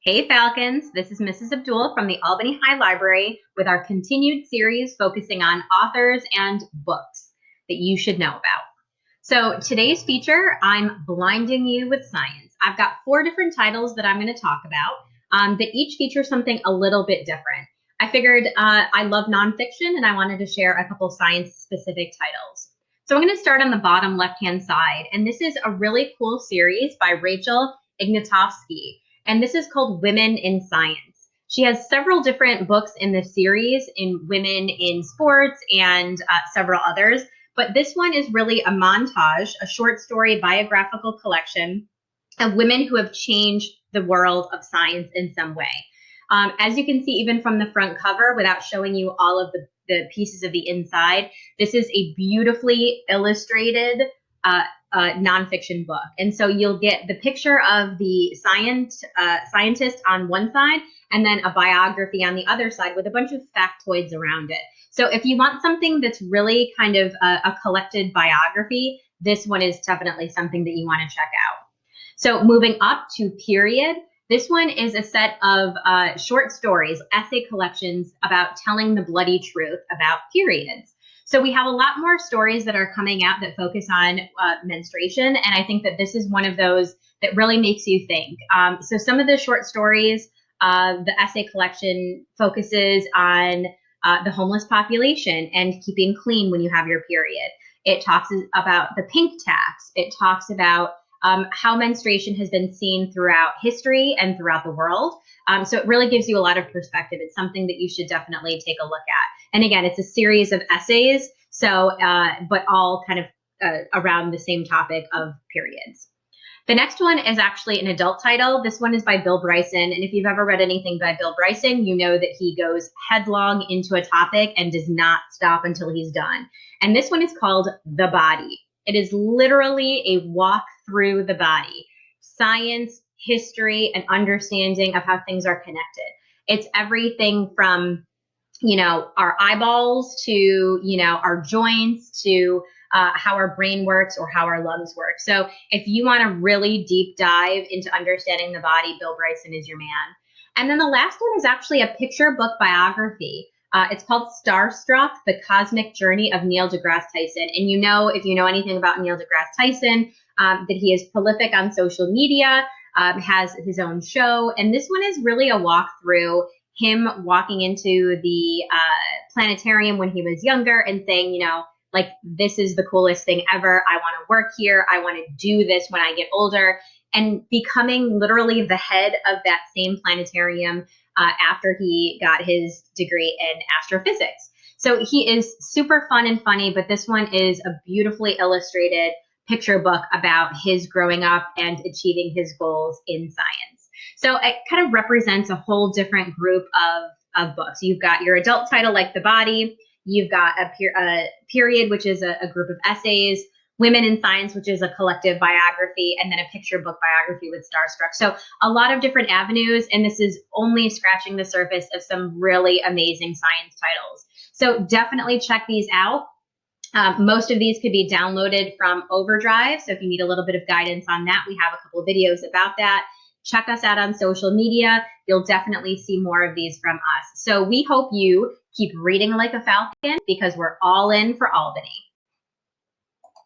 Hey Falcons, this is Mrs. Abdul from the Albany High Library with our continued series focusing on authors and books that you should know about. So today's feature, I'm blinding you with science. I've got 4 different titles that I'm going to talk about that each feature something a little bit different. I figured I love nonfiction and I wanted to share a couple science-specific titles. So I'm going to start on the bottom left-hand side, and this is a really cool series by Rachel Ignatowski. And this is called Women in Science. She has several different books in this series in women in sports and several others. But this one is really a montage, a short story biographical collection of women who have changed the world of science in some way. As you can see, even from the front cover, without showing you all of the pieces of the inside, this is a beautifully illustrated nonfiction book. And so you'll get the picture of the scientist on one side and then a biography on the other side with a bunch of factoids around it. So if you want something that's really kind of a collected biography, this one is definitely something that you want to check out. So moving up to Period, this one is a set of short stories, essay collections about telling the bloody truth about periods. So we have a lot more stories that are coming out that focus on menstruation, and I think that this is one of those that really makes you think. So some of the short stories, the essay collection focuses on the homeless population and keeping clean when you have your period. It talks about the pink tax. It talks about how menstruation has been seen throughout history and throughout the world. So it really gives you a lot of perspective. It's something that you should definitely take a look at. And again, it's a series of essays, so but all kind of around the same topic of periods. The next one is actually an adult title. This one is by Bill Bryson. And if you've ever read anything by Bill Bryson, you know that he goes headlong into a topic and does not stop until he's done. And this one is called The Body. It is literally a walk through the body, science, history, and understanding of how things are connected. It's everything from, our eyeballs to, our joints to how our brain works or how our lungs work. So if you want a really deep dive into understanding the body, Bill Bryson is your man. And then the last one is actually a picture book biography. It's called Strop, The Cosmic Journey of Neil deGrasse Tyson. And if you know anything about Neil deGrasse Tyson, that he is prolific on social media, has his own show. And this one is really a walk through him walking into the planetarium when he was younger and saying, this is the coolest thing ever. I want to work here. I want to do this when I get older. And becoming literally the head of that same planetarium after he got his degree in astrophysics. So he is super fun and funny, but this one is a beautifully illustrated picture book about his growing up and achieving his goals in science. So it kind of represents a whole different group of books. You've got your adult title like The Body. You've got a Period, which is a group of essays. Women in Science, which is a collective biography, and then a picture book biography with Starstruck. So a lot of different avenues, and this is only scratching the surface of some really amazing science titles. So definitely check these out. Most of these could be downloaded from Overdrive. So if you need a little bit of guidance on that, we have a couple of videos about that. Check us out on social media. You'll definitely see more of these from us. So we hope you keep reading like a falcon because we're all in for Albany.